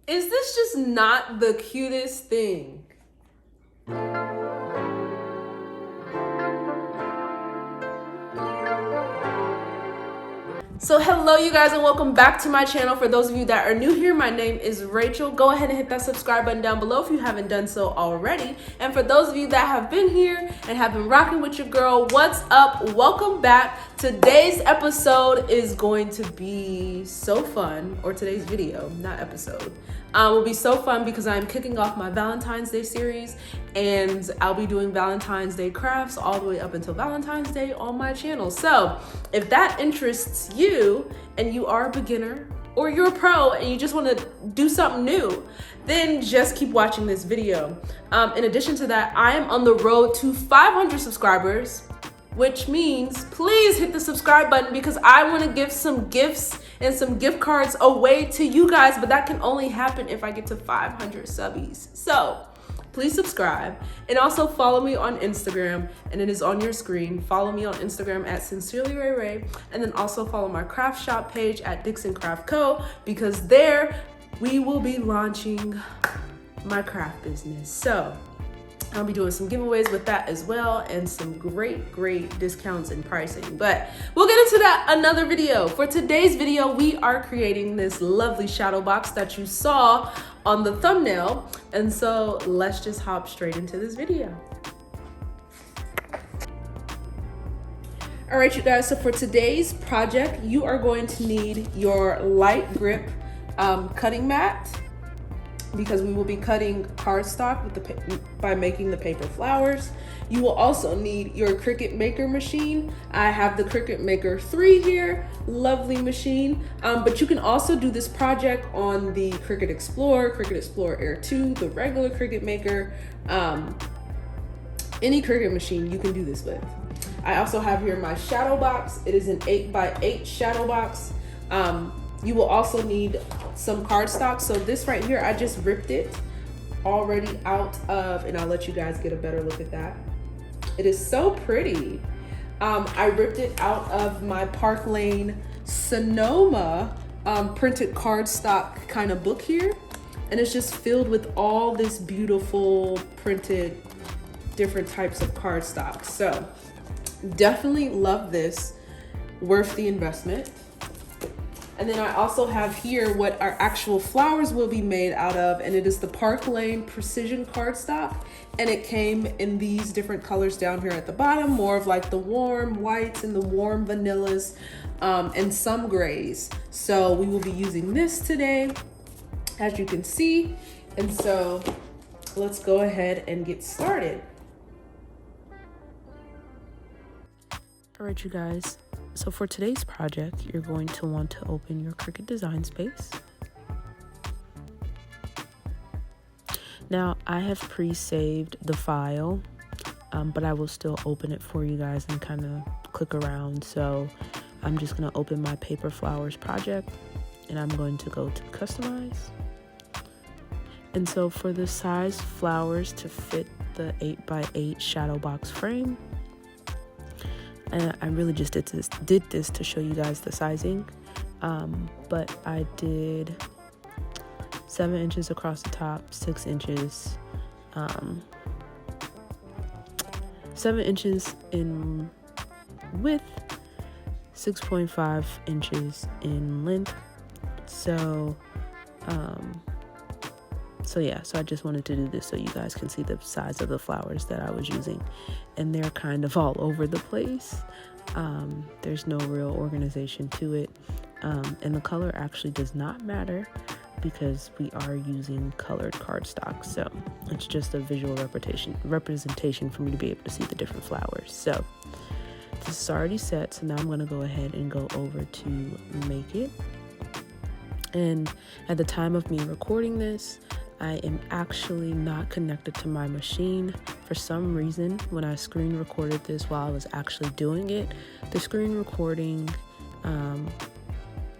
Is this just not the cutest thing? So hello you guys and welcome back to my channel. For those of you that are new here, my name is Rachel. Go ahead and hit that subscribe button down below if you haven't done so already. And for those of you that have been here and have been rocking with your girl, what's up? Welcome back. Today's episode is going to be so fun, or today's video, not episode, will be so fun because I'm kicking off my Valentine's Day series and I'll be doing Valentine's Day crafts all the way up until Valentine's Day on my channel. So if that interests you and you are a beginner or you're a pro and you just want to do something new, then just keep watching this video. In addition to that, I am on the road to 500 subscribers, which means please hit the subscribe button because I want to give some gifts and some gift cards away to you guys, but that can only happen if I get to 500 subbies. So please subscribe and also follow me on Instagram, and it is on your screen. Follow me on Instagram at SincerelyRayRay, and then also follow my craft shop page at Dixon Craft Co, because there we will be launching my craft business. So I'll be doing some giveaways with that as well and some great discounts and pricing, but we'll get into that another video. For today's video, we are creating this lovely shadow box that you saw on the thumbnail. And so let's just hop straight into this video. All right, you guys, so for today's project, you are going to need your light grip cutting mat, because we will be cutting cardstock with by making the paper flowers. You will also need your Cricut Maker machine. I have the Cricut Maker 3 here, lovely machine. But you can also do this project on the Cricut Explorer Air 2, the regular Cricut Maker, any Cricut machine you can do this with. I also have here my shadow box. It is an 8x8 shadow box. You will also need some cardstock. So this right here, I just ripped it already out of, and I'll let you guys get a better look at that. It is so pretty. I ripped it out of my Park Lane Sonoma printed cardstock kind of book here. And it's just filled with all this beautiful printed different types of cardstock. So definitely love this, worth the investment. And then I also have here what our actual flowers will be made out of, and it is the Park Lane Precision cardstock. And it came in these different colors down here at the bottom, more of like the warm whites and the warm vanillas, and some grays. So we will be using this today, as you can see. And so let's go ahead and get started. All right, you guys. So for today's project, you're going to want to open your Cricut design space. Now, I have pre-saved the file, but I will still open it for you guys and kind of click around. So I'm just going to open my paper flowers project, and I'm going to go to customize. And so for the size flowers to fit the 8x8 shadow box frame, and I really just did this to show you guys the sizing, but I did 7 inches across the top, 6 inches, 7 inches in width, 6.5 inches in length. So yeah, so I just wanted to do this so you guys can see the size of the flowers that I was using, and they're kind of all over the place. There's no real organization to it, and the color actually does not matter because we are using colored cardstock, so it's just a visual representation for me to be able to see the different flowers. So this is already set, so now I'm going to go ahead and go over to make it. And at the time of me recording this, I am actually not connected to my machine. For some reason, when I screen recorded this while I was actually doing it, the screen recording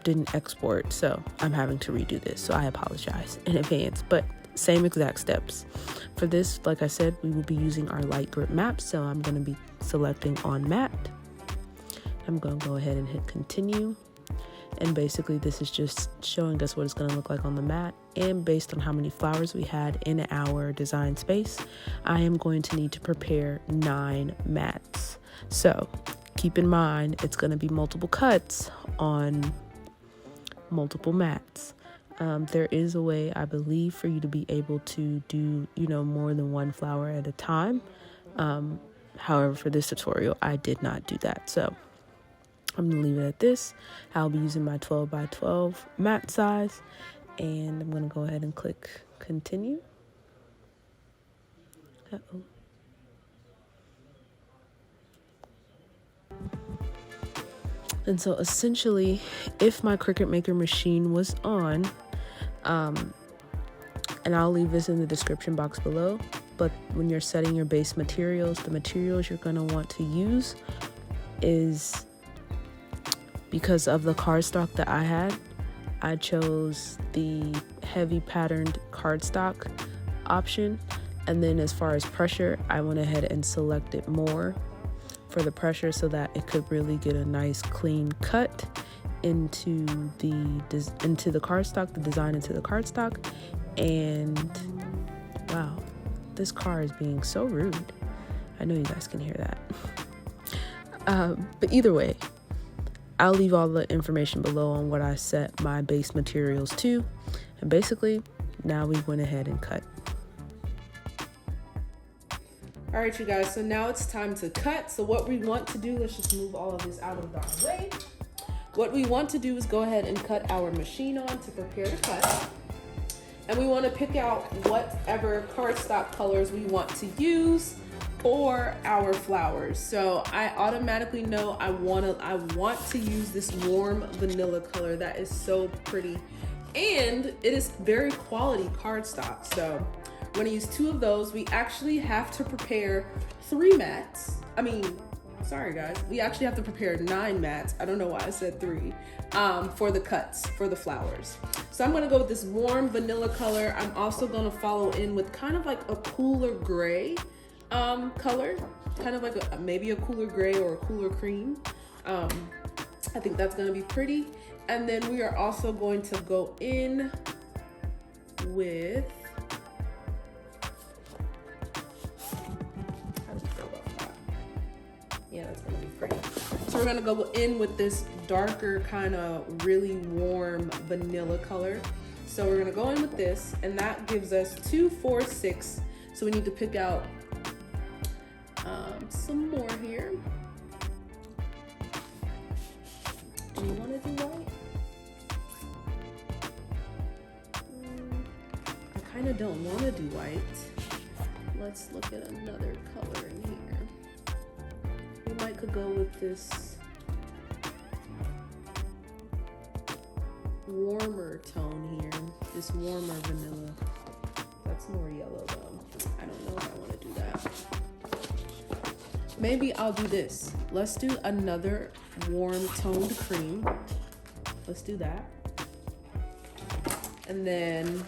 didn't export, so I'm having to redo this. So I apologize in advance, but same exact steps. For this, like I said, we will be using our light grip map, so I'm going to be selecting on mat. I'm going to go ahead and hit continue. And basically this is just showing us what it's going to look like on the mat. And based on how many flowers we had in our design space, I am going to need to prepare 9 mats. So keep in mind, it's going to be multiple cuts on multiple mats. There is a way, I believe, for you to be able to do, more than one flower at a time. However, for this tutorial, I did not do that. So I'm going to leave it at this. I'll be using my 12 by 12 mat size, and I'm going to go ahead and click continue. Uh-oh. And so essentially, if my Cricut Maker machine was on, and I'll leave this in the description box below, but when you're setting your base materials, the materials you're going to want to use is, because of the cardstock that I had, I chose the heavy patterned cardstock option. And then as far as pressure, I went ahead and selected more for the pressure so that it could really get a nice clean cut into the cardstock, the design into the cardstock. And wow, this car is being so rude. I know you guys can hear that. But either way, I'll leave all the information below on what I set my base materials to. And basically, now we went ahead and cut. All right, you guys, so now it's time to cut. So what we want to do, let's just move all of this out of the way. What we want to do is go ahead and cut our machine on to prepare to cut. And we want to pick out whatever cardstock colors we want to use for our flowers. So I automatically know I want to use this warm vanilla color that is so pretty. And it is very quality cardstock. So we're going to use 2 of those. We actually have to prepare 3 mats. Sorry guys, we actually have to prepare 9 mats. I don't know why I said 3 for the cuts, for the flowers. So I'm gonna go with this warm vanilla color. I'm also gonna follow in with kind of like a cooler gray color, kind of like maybe a cooler gray or a cooler cream. I think that's gonna be pretty. And then we are also going to go in with, yeah, that's gonna be pretty. So we're gonna go in with this darker kind of really warm vanilla color. So we're gonna go in with this, and that gives us 2, 4, 6. So we need to pick out some more here. Do you want to do white? I kind of don't want to do white. Let's look at another color in here. We might could go with this warmer tone here, this warmer vanilla. That's more yellow though. I don't know if I want to do that. Maybe I'll do this. Let's do another warm toned cream. Let's do that. And then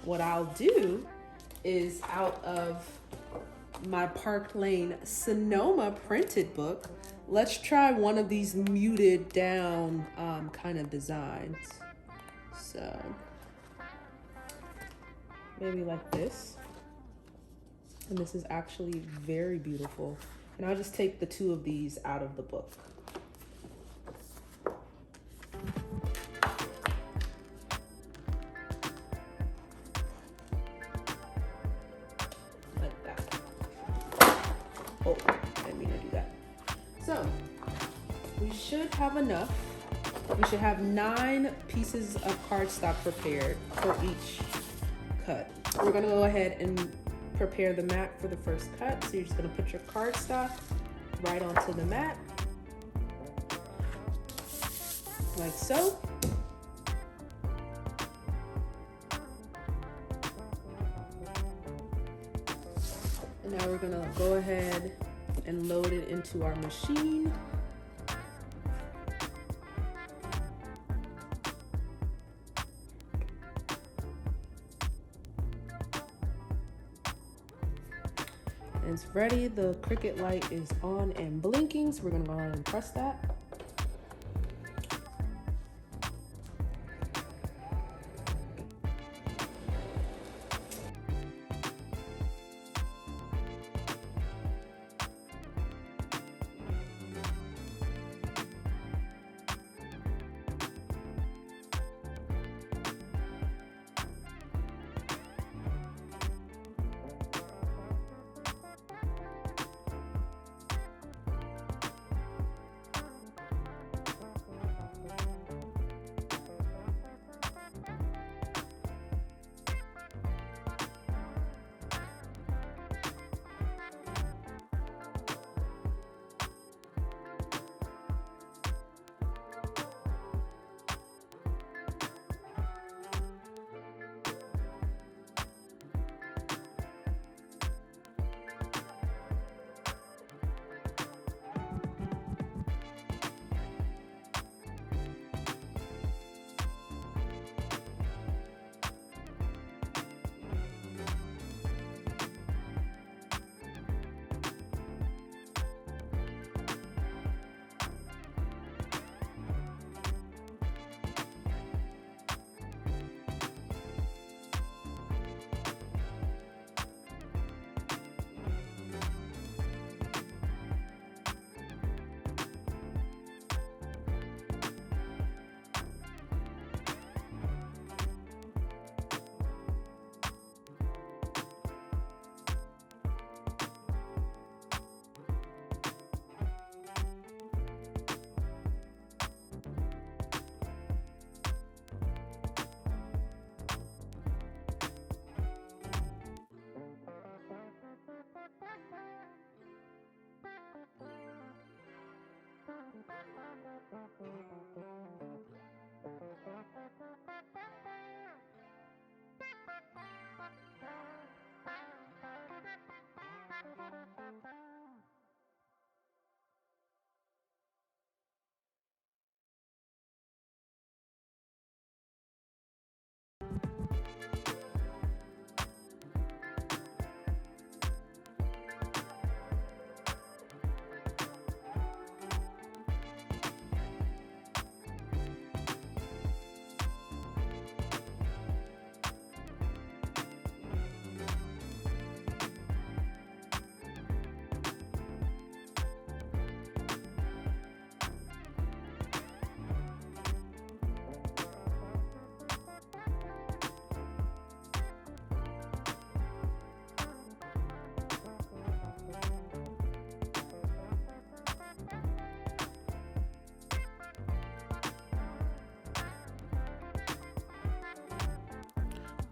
what I'll do is, out of my Park Lane Sonoma printed book, let's try one of these muted down kind of designs. So maybe like this. And this is actually very beautiful. And I'll just take the 2 of these out of the book. Like that. Oh, I didn't mean to do that. So we should have enough. We should have 9 pieces of cardstock prepared for each cut. We're gonna go ahead and prepare the mat for the first cut. So you're just gonna put your cardstock right onto the mat, like so. And now we're gonna go ahead and load it into our machine. It's ready. The Cricut light is on and blinking, so we're gonna go ahead and press that.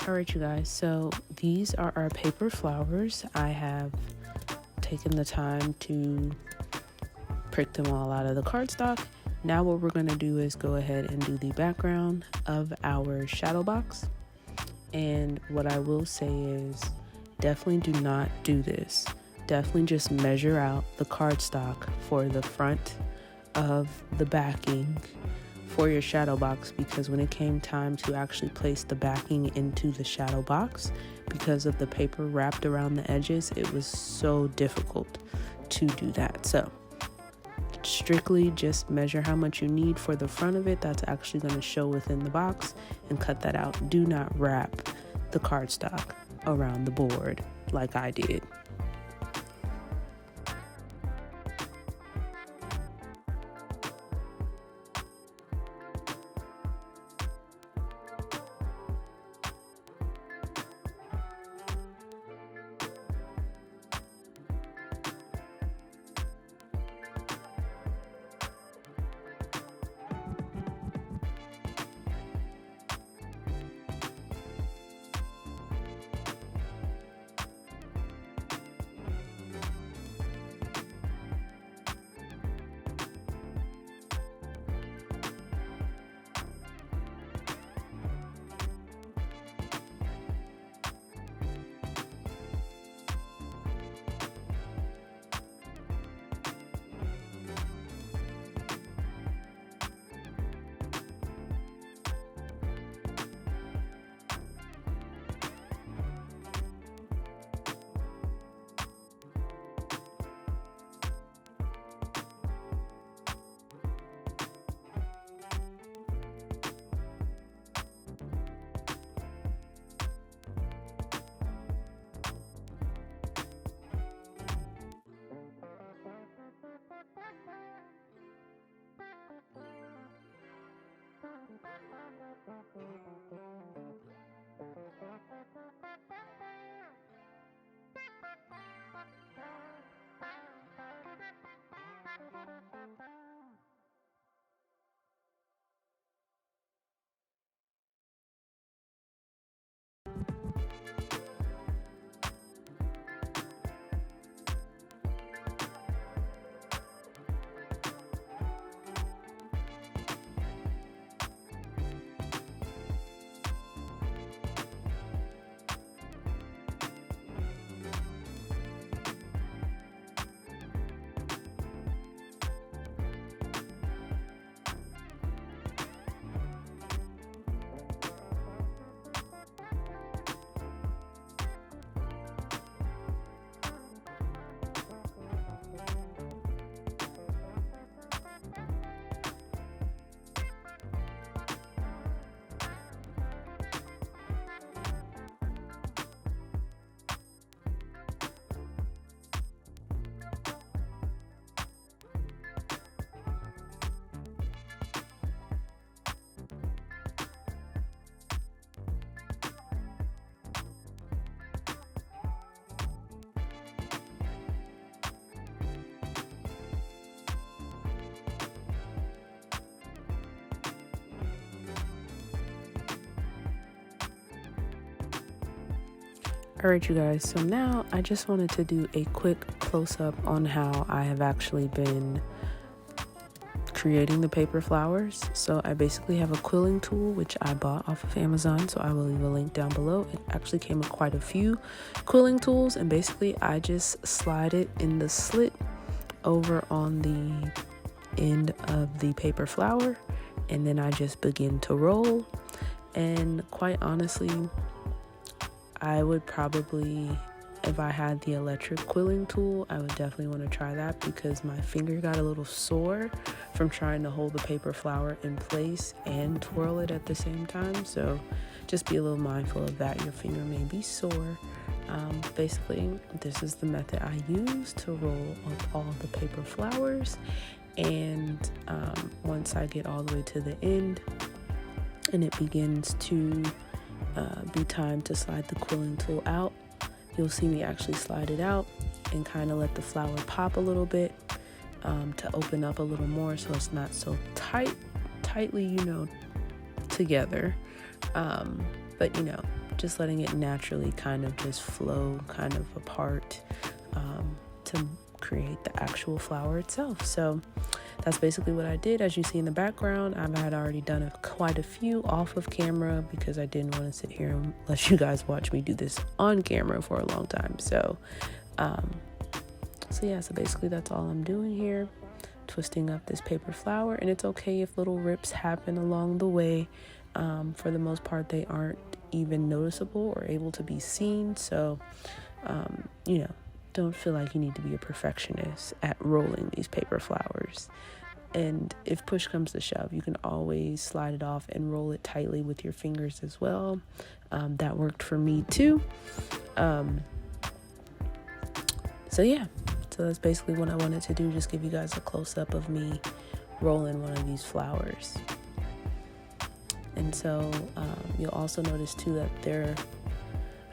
All right, you guys, so these are our paper flowers. I have taken the time to prick them all out of the cardstock. Now what we're going to do is go ahead and do the background of our shadow box. And what I will say is definitely do not do this. Definitely just measure out the cardstock for the front of the backing for your shadow box, because when it came time to actually place the backing into the shadow box, because of the paper wrapped around the edges, it was so difficult to do that. So strictly just measure how much you need for the front of it. That's actually going to show within the box, and cut that out. Do not wrap the cardstock around the board like I did. Alright, you guys, so now I just wanted to do a quick close-up on how I have actually been creating the paper flowers. So I basically have a quilling tool which I bought off of Amazon, so I will leave a link down below. It actually came with quite a few quilling tools, and basically I just slide it in the slit over on the end of the paper flower, and then I just begin to roll. And quite honestly, I would probably, if I had the electric quilling tool, I would definitely want to try that, because my finger got a little sore from trying to hold the paper flower in place and twirl it at the same time. So just be a little mindful of that. Your finger may be sore. Basically, this is the method I use to roll up all the paper flowers. And once I get all the way to the end and it begins to be time to slide the quilling tool out, you'll see me actually slide it out and kind of let the flower pop a little bit to open up a little more, so it's not so tightly, together. But just letting it naturally kind of just flow kind of apart to create the actual flower itself. So that's basically what I did. As you see in the background, I had already done quite a few off of camera because I didn't want to sit here and let you guys watch me do this on camera for a long time. So yeah, so basically that's all I'm doing here, twisting up this paper flower. And it's okay if little rips happen along the way. For the most part, they aren't even noticeable or able to be seen. So you know, don't feel like you need to be a perfectionist at rolling these paper flowers. And if push comes to shove, you can always slide it off and roll it tightly with your fingers as well. That worked for me too. So yeah, so that's basically what I wanted to do, just give you guys a close-up of me rolling one of these flowers. And so you'll also notice too that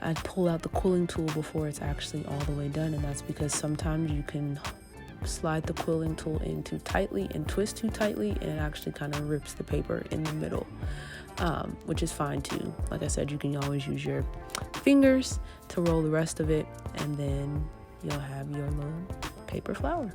I pull out the quilling tool before it's actually all the way done, and that's because sometimes you can slide the quilling tool in too tightly and twist too tightly, and it actually kind of rips the paper in the middle, which is fine too. Like I said, you can always use your fingers to roll the rest of it, and then you'll have your little paper flower.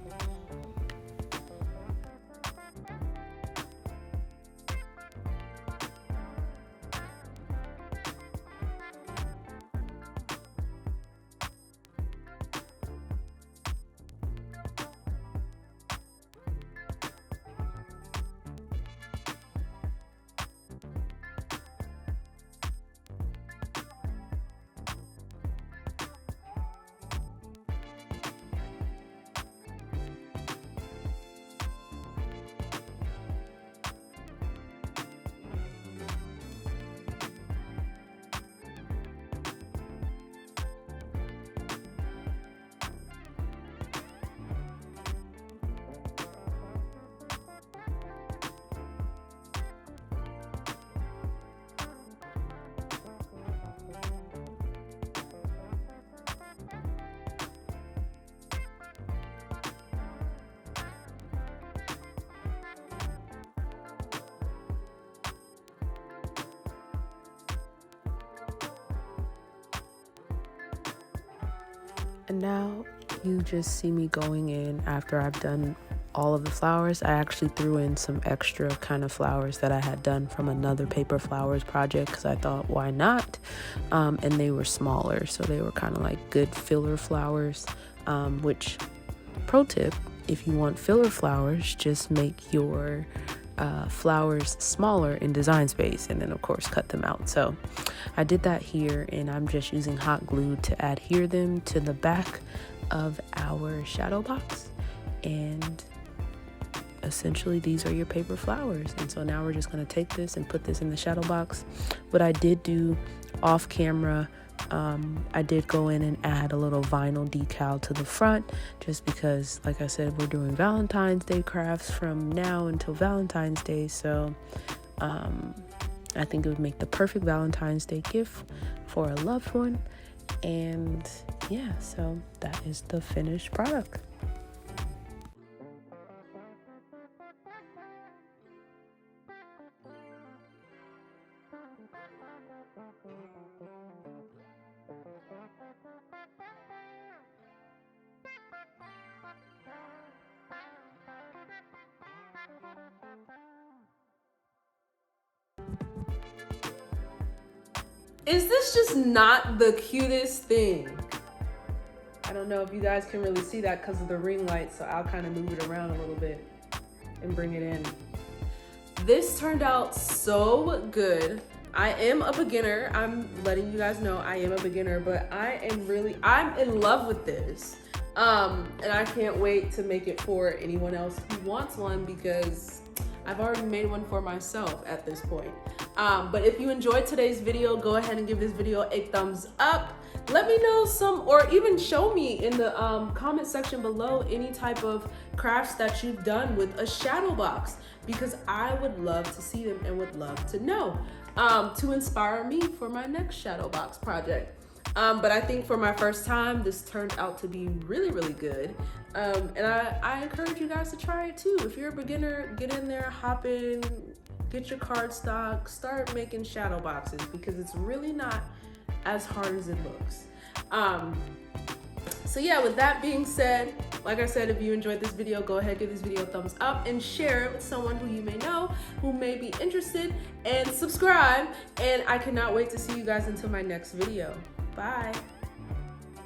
And now you just see me going in after I've done all of the flowers. I actually threw in some extra kind of flowers that I had done from another paper flowers project because I thought, why not? And they were smaller, so they were kind of like good filler flowers, which, pro tip, if you want filler flowers, just make your flowers smaller in design space and then of course cut them out. So I did that here, and I'm just using hot glue to adhere them to the back of our shadow box, and essentially these are your paper flowers. And so now we're just going to take this and put this in the shadow box. What I did do off camera, I did go in and add a little vinyl decal to the front, just because, like I said, we're doing Valentine's Day crafts from now until Valentine's Day. So I think it would make the perfect Valentine's Day gift for a loved one. And yeah, so that is the finished product. Is this just not the cutest thing? I don't know if you guys can really see that because of the ring light, so I'll kind of move it around a little bit and bring it in. This turned out so good. I am a beginner. I'm letting you guys know I am a beginner, but I'm in love with this. And I can't wait to make it for anyone else who wants one, because I've already made one for myself at this point. But if you enjoyed today's video, go ahead and give this video a thumbs up. Let me know or even show me in the comment section below any type of crafts that you've done with a shadow box, because I would love to see them and would love to know, to inspire me for my next shadow box project. But I think for my first time, this turned out to be really, really good. And I encourage you guys to try it too. If you're a beginner, get in there, hop in, get your cardstock, start making shadow boxes, because it's really not as hard as it looks. So yeah, with that being said, like I said, if you enjoyed this video, go ahead, give this video a thumbs up and share it with someone who you may know who may be interested, and subscribe. And I cannot wait to see you guys until my next video. Bye.